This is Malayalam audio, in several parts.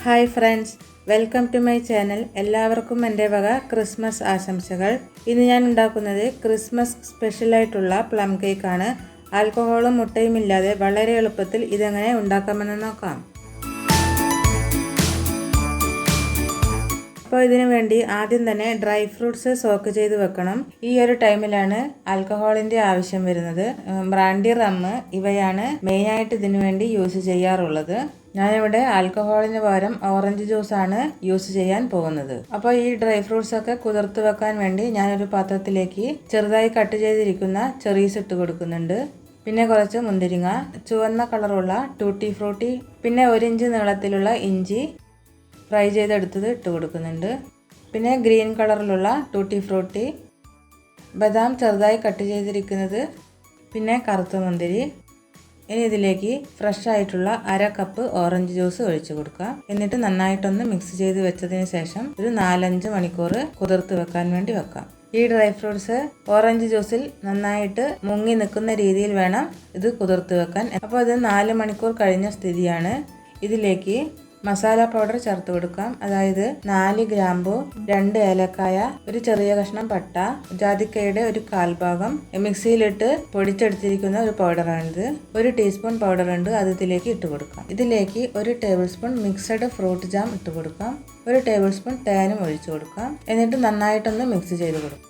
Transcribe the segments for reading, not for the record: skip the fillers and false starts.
Hi friends, welcome to my channel. എല്ലാവർക്കും എൻ്റെ വക ക്രിസ്മസ് ആശംസകൾ. ഇന്ന് ഞാൻ ഉണ്ടാക്കുന്നത് ക്രിസ്മസ് സ്പെഷ്യലായിട്ടുള്ള പ്ലം കേക്കാണ്. ആൽക്കഹോളും മുട്ടയും ഇല്ലാതെ വളരെ എളുപ്പത്തിൽ ഇതെങ്ങനെ ഉണ്ടാക്കാമെന്ന് നോക്കാം. അപ്പോൾ ഇതിനു വേണ്ടി ആദ്യം തന്നെ ഡ്രൈ ഫ്രൂട്ട്സ് സോക്ക് ചെയ്ത് വെക്കണം. ഈ ഒരു ടൈമിലാണ് ആൽക്കഹോളിൻ്റെ ആവശ്യം വരുന്നത്. ബ്രാൻഡി, റമ്മ് ഇവയാണ് മെയിനായിട്ട് ഇതിനു വേണ്ടി യൂസ് ചെയ്യാറുള്ളത്. ഞാനിവിടെ ആൽക്കഹോളിന് പകരം ഓറഞ്ച് ജ്യൂസാണ് യൂസ് ചെയ്യാൻ പോകുന്നത്. അപ്പോൾ ഈ ഡ്രൈ ഫ്രൂട്ട്സ് ഒക്കെ കുതിർത്ത് വെക്കാൻ വേണ്ടി ഞാനൊരു പാത്രത്തിലേക്ക് ചെറുതായി കട്ട് ചെയ്തിരിക്കുന്ന ചെറീസ് ഇട്ട് കൊടുക്കുന്നുണ്ട്. പിന്നെ കുറച്ച് മുന്തിരിങ്ങ, ചുവന്ന കളറുള്ള ടൂട്ടി ഫ്രൂട്ടി, പിന്നെ 1 ഇഞ്ച് നീളത്തിലുള്ള ഇഞ്ചി ഫ്രൈ ചെയ്തെടുത്തത് ഇട്ട് കൊടുക്കുന്നുണ്ട്. പിന്നെ ഗ്രീൻ കളറിലുള്ള ടൂട്ടി ഫ്രൂട്ടി, ബദാം ചെറുതായി കട്ട് ചെയ്തിരിക്കുന്നത്, പിന്നെ കറുത്ത മുന്തിരി. ഇനി ഇതിലേക്ക് ഫ്രഷ് ആയിട്ടുള്ള 1/2 കപ്പ് ഓറഞ്ച് ജ്യൂസ് ഒഴിച്ചു കൊടുക്കാം. എന്നിട്ട് നന്നായിട്ടൊന്ന് മിക്സ് ചെയ്ത് വെച്ചതിന് ശേഷം ഒരു 4-5 മണിക്കൂർ കുതിർത്ത് വെക്കാൻ വേണ്ടി വെക്കാം. ഈ ഡ്രൈ ഫ്രൂട്ട്സ് ഓറഞ്ച് ജ്യൂസിൽ നന്നായിട്ട് മുങ്ങി നിൽക്കുന്ന രീതിയിൽ വേണം ഇത് കുതിർത്ത് വെക്കാൻ. അപ്പോൾ ഇത് 4 മണിക്കൂർ കഴിഞ്ഞ സ്ഥിതിയാണ്. ഇതിലേക്ക് മസാല പൗഡർ ചേർത്ത് കൊടുക്കാം. അതായത് 4 ഗ്രാമ്പു, 2 ഏലക്കായ, ഒരു ചെറിയ കഷ്ണം പട്ട, ജാതിക്കയുടെ ഒരു 1/4 ഭാഗം മിക്സിയിലിട്ട് പൊടിച്ചെടുത്തിരിക്കുന്ന ഒരു പൗഡറാണിത്. 1 ടീസ്പൂൺ പൗഡർ ഉണ്ട്, അത് ഇതിലേക്ക് ഇട്ട് കൊടുക്കാം. ഇതിലേക്ക് 1 table spoon mixed fruit jam ഇട്ട് കൊടുക്കാം. 1 ടേബിൾ സ്പൂൺ തേനും ഒഴിച്ചു കൊടുക്കാം. എന്നിട്ട് നന്നായിട്ടൊന്ന് മിക്സ് ചെയ്ത് കൊടുക്കാം.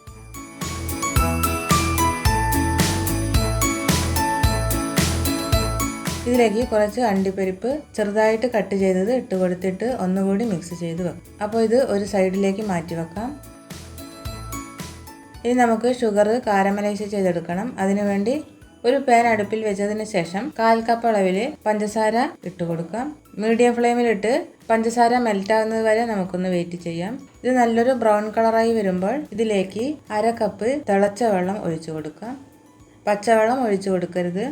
ഇതിലേക്ക് കുറച്ച് അണ്ടിപ്പരിപ്പ് ചെറുതായിട്ട് കട്ട് ചെയ്തത് ഇട്ട് കൊടുത്തിട്ട് ഒന്നുകൂടി മിക്സ് ചെയ്ത് വെക്കാം. അപ്പോൾ ഇത് ഒരു സൈഡിലേക്ക് മാറ്റി വെക്കാം. ഇനി നമുക്ക് ഷുഗർ കാരമലൈസ് ചെയ്തെടുക്കണം. അതിനുവേണ്ടി ഒരു പാൻ അടുപ്പിൽ വെച്ചതിന് ശേഷം 1/4 കപ്പ് അളവിൽ പഞ്ചസാര ഇട്ട് കൊടുക്കാം. മീഡിയം ഫ്ലെയിമിലിട്ട് പഞ്ചസാര മെൽറ്റാകുന്നത് വരെ നമുക്കൊന്ന് വെയിറ്റ് ചെയ്യാം. ഇത് നല്ലൊരു ബ്രൗൺ കളറായി വരുമ്പോൾ ഇതിലേക്ക് 1/2 കപ്പ് തിളച്ച വെള്ളം ഒഴിച്ചു കൊടുക്കാം. പച്ചവെള്ളം ഒഴിച്ചു കൊടുക്കരുത്.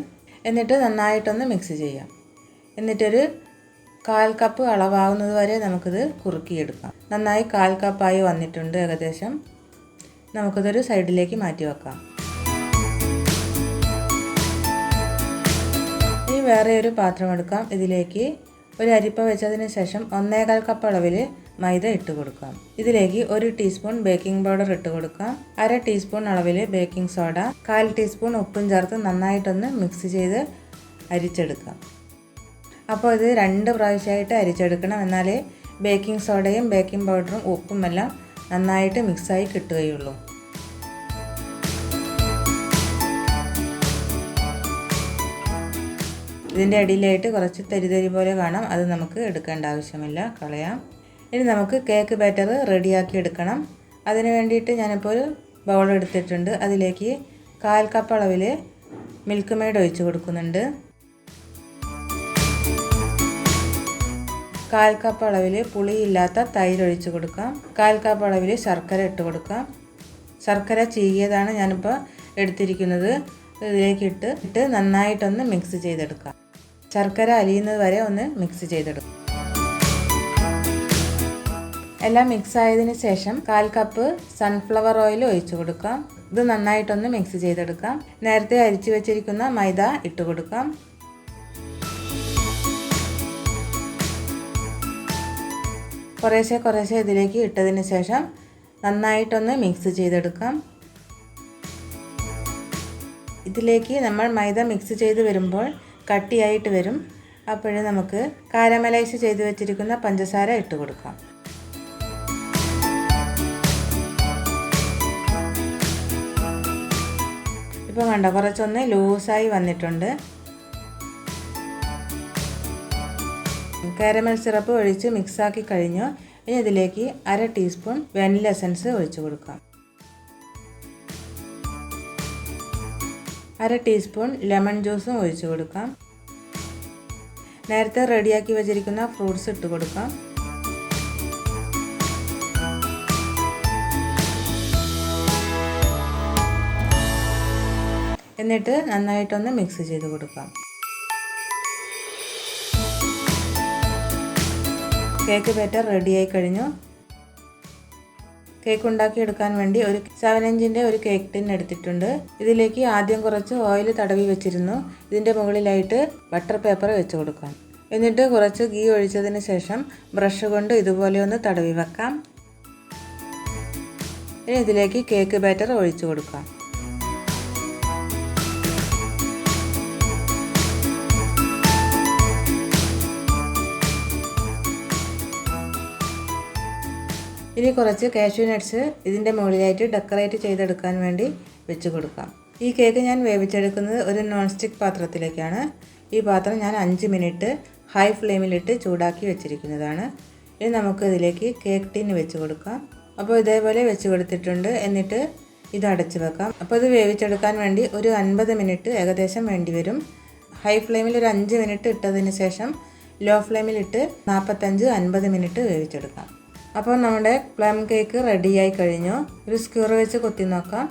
എന്നിട്ട് നന്നായിട്ടൊന്ന് മിക്സ് ചെയ്യാം. എന്നിട്ടൊരു 1/4 കപ്പ് അളവാകുന്നത് വരെ നമുക്കിത് കുറുക്കിയെടുക്കാം. നന്നായി 1/4 കപ്പായി വന്നിട്ടുണ്ട് ഏകദേശം. നമുക്കിതൊരു സൈഡിലേക്ക് മാറ്റി വെക്കാം. ഇനി വേറെ ഒരു പാത്രം എടുക്കാം. ഇതിലേക്ക് ഒരു അരിപ്പ വെച്ചതിന് ശേഷം 1/4 കപ്പ് അളവിൽ മൈദ ഇട്ട് കൊടുക്കാം. ഇതിലേക്ക് 1 ടീസ്പൂൺ ബേക്കിംഗ് പൗഡർ ഇട്ട് കൊടുക്കാം. 1/2 ടീസ്പൂൺ അളവിൽ ബേക്കിംഗ് സോഡ, 1/4 ടീസ്പൂൺ ഉപ്പും ചേർത്ത് നന്നായിട്ടൊന്ന് മിക്സ് ചെയ്ത് അരിച്ചെടുക്കാം. അപ്പോൾ ഇത് 2 പ്രാവശ്യമായിട്ട് അരിച്ചെടുക്കണം. എന്നാലേ ബേക്കിംഗ് സോഡയും ബേക്കിംഗ് പൗഡറും ഉപ്പും എല്ലാം നന്നായിട്ട് മിക്സായി കിട്ടുകയുള്ളൂ. ഇതിൻ്റെ അടിയിലായിട്ട് കുറച്ച് തരി പോലെ കാണാം. അത് നമുക്ക് എടുക്കേണ്ട ആവശ്യമില്ല, കളയാം. ഇനി നമുക്ക് കേക്ക് ബാറ്റർ റെഡിയാക്കി എടുക്കണം. അതിന് വേണ്ടിയിട്ട് ഞാനിപ്പോൾ ഒരു ബൗൾ എടുത്തിട്ടുണ്ട്. അതിലേക്ക് 1/4 കപ്പ് അളവിൽ മിൽക്ക് മെയ്ഡ് ഒഴിച്ച് കൊടുക്കുന്നുണ്ട്. 1/4 കപ്പ് അളവിൽ പുളിയില്ലാത്ത തൈര് ഒഴിച്ച് കൊടുക്കാം. 1/4 കപ്പ് അളവിൽ ശർക്കര ഇട്ട് കൊടുക്കാം. ശർക്കര ചീകിയതാണ് ഞാനിപ്പോൾ എടുത്തിരിക്കുന്നത്. ഇതിലേക്ക് ഇട്ട് നന്നായിട്ടൊന്ന് മിക്സ് ചെയ്തെടുക്കാം. ശർക്കര അലിയുന്നത് വരെ ഒന്ന് മിക്സ് ചെയ്തെടുക്കാം. എല്ലാം മിക്സ് ആയതിനു ശേഷം 1/4 കപ്പ് സൺഫ്ലവർ ഓയിൽ ഒഴിച്ചു കൊടുക്കാം. ഇത് നന്നായിട്ടൊന്ന് മിക്സ് ചെയ്തെടുക്കാം. നേരത്തെ അരിച്ചു വെച്ചിരിക്കുന്ന മൈദ ഇട്ട് കൊടുക്കാം. കുറേശ്ശെ ഇതിലേക്ക് ഇട്ടതിന് ശേഷം നന്നായിട്ടൊന്ന് മിക്സ് ചെയ്തെടുക്കാം. ഇതിലേക്ക് നമ്മൾ മൈദ മിക്സ് ചെയ്ത് വരുമ്പോൾ കട്ടിയായിട്ട് വരും. അപ്പോഴേ നമുക്ക് കാരമലൈസ് ചെയ്ത് വെച്ചിരിക്കുന്ന പഞ്ചസാര ഇട്ട് കൊടുക്കാം. ഇപ്പോൾ കണ്ടോ, കുറച്ചൊന്ന് ലൂസായി വന്നിട്ടുണ്ട്. കാരമൽ സിറപ്പ് ഒഴിച്ച് മിക്സാക്കി കഴിഞ്ഞു. ഇനി ഇതിലേക്ക് 1/2 ടീസ്പൂൺ വാനില എസൻസ് ഒഴിച്ചു കൊടുക്കാം. 1/2 ടീസ്പൂൺ ലെമൺ ജ്യൂസും ഒഴിച്ചു കൊടുക്കാം. നേരത്തെ റെഡിയാക്കി വെച്ചിരിക്കുന്ന ഫ്രൂട്ട്സ് ഇട്ട് കൊടുക്കാം. എന്നിട്ട് നന്നായിട്ടൊന്ന് മിക്സ് ചെയ്ത് കൊടുക്കാം. കേക്ക് ബാറ്റർ റെഡിയായി കഴിഞ്ഞു. കേക്ക് ഉണ്ടാക്കിയെടുക്കാൻ വേണ്ടി ഒരു 7 ഇഞ്ചിൻ്റെ ഒരു കേക്ക് ടിൻ എടുത്തിട്ടുണ്ട്. ഇതിലേക്ക് ആദ്യം കുറച്ച് ഓയിൽ തടവി വെച്ചിരുന്നു. ഇതിൻ്റെ മുകളിലായിട്ട് ബട്ടർ പേപ്പർ വെച്ച് കൊടുക്കാം. എന്നിട്ട് കുറച്ച് ഗീ ഒഴിച്ചതിന് ശേഷം ബ്രഷ് കൊണ്ട് ഇതുപോലെ ഒന്ന് തടവി വെക്കാം. ഇനി ഇതിലേക്ക് കേക്ക് ബാറ്റർ ഒഴിച്ചു കൊടുക്കാം. ഇനി കുറച്ച് കാഷ്യൂ നട്ട്സ് ഇതിൻ്റെ മുകളിലായിട്ട് ഡെക്കറേറ്റ് ചെയ്തെടുക്കാൻ വേണ്ടി വെച്ച് കൊടുക്കാം. ഈ കേക്ക് ഞാൻ വേവിച്ചെടുക്കുന്നത് ഒരു നോൺ സ്റ്റിക്ക് പാത്രത്തിലേക്കാണ്. ഈ പാത്രം ഞാൻ 5 മിനിറ്റ് ഹൈ ഫ്ലെയിമിലിട്ട് ചൂടാക്കി വെച്ചിരിക്കുന്നതാണ്. ഇനി നമുക്ക് ഇതിലേക്ക് കേക്ക് ടിൻ വെച്ച് കൊടുക്കാം. അപ്പോൾ ഇതേപോലെ വെച്ച് കൊടുത്തിട്ടുണ്ട്. എന്നിട്ട് ഇത് അടച്ച് വെക്കാം. അപ്പോൾ ഇത് വേവിച്ചെടുക്കാൻ വേണ്ടി ഒരു 50 മിനിറ്റ് ഏകദേശം വേണ്ടി വരും. ഹൈ ഫ്ലെയിമിൽ ഒരു 5 മിനിറ്റ് ഇട്ടതിന് ശേഷം ലോ ഫ്ലെയിമിലിട്ട് 45-50 മിനിറ്റ് വേവിച്ചെടുക്കാം. അപ്പോൾ നമ്മുടെ പ്ലം കേക്ക് റെഡിയായി കഴിഞ്ഞു. ഒരു സ്ക്യൂർ വെച്ച് കൊത്തി നോക്കാം.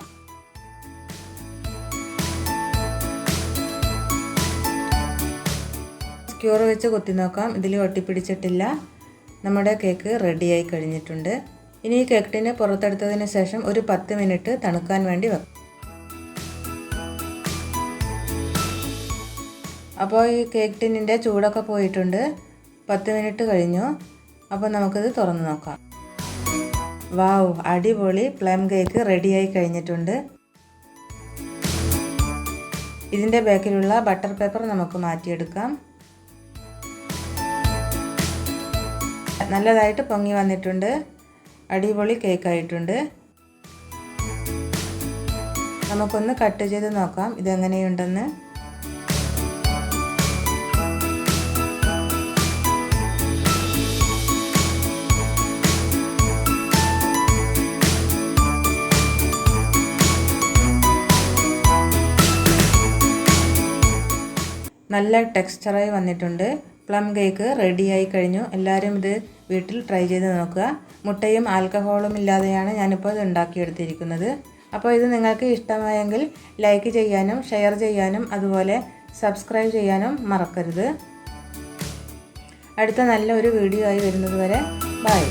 സ്ക്യൂർ വെച്ച് കൊത്തി നോക്കാം. ഇതിൽ ഒട്ടിപ്പിടിച്ചിട്ടില്ല. നമ്മുടെ കേക്ക് റെഡിയായി കഴിഞ്ഞിട്ടുണ്ട്. ഇനി ഈ കേക്ക് ടിന് പുറത്തെടുത്തതിന് ശേഷം ഒരു 10 മിനിറ്റ് തണുക്കാൻ വേണ്ടി വെക്കാം. അപ്പോൾ ഈ കേക്ക് ടിന്നിൻ്റെ ചൂടൊക്കെ പോയിട്ടുണ്ട്. 10 മിനിറ്റ് കഴിഞ്ഞു. അപ്പോൾ നമുക്കിത് തുറന്ന് നോക്കാം. വാവ്, അടിപൊളി പ്ലം കേക്ക് റെഡിയായി കഴിഞ്ഞിട്ടുണ്ട്. ഇതിൻ്റെ ബാക്കിലുള്ള ബട്ടർ പേപ്പർ നമുക്ക് മാറ്റിയെടുക്കാം. നല്ലതായിട്ട് പൊങ്ങി വന്നിട്ടുണ്ട്. അടിപൊളി കേക്കായിട്ടുണ്ട്. നമുക്കൊന്ന് കട്ട് ചെയ്ത് നോക്കാം ഇതെങ്ങനെയുണ്ടെന്ന്. നല്ല ടെക്സ്ചറായി വന്നിട്ടുണ്ട്. പ്ലം കേക്ക് റെഡിയായി കഴിഞ്ഞു. എല്ലാവരും ഇത് വീട്ടിൽ ട്രൈ ചെയ്ത് നോക്കുക. മുട്ടയും ആൽക്കഹോളും ഇല്ലാതെയാണ് ഞാനിപ്പോൾ ഇത് ഉണ്ടാക്കിയെടുത്തിരിക്കുന്നത്. അപ്പോൾ ഇത് നിങ്ങൾക്ക് ഇഷ്ടമായെങ്കിൽ ലൈക്ക് ചെയ്യാനും ഷെയർ ചെയ്യാനും അതുപോലെ സബ്സ്ക്രൈബ് ചെയ്യാനും മറക്കരുത്. അടുത്ത നല്ലൊരു വീഡിയോ ആയി വരുന്നത് വരെ ബൈ.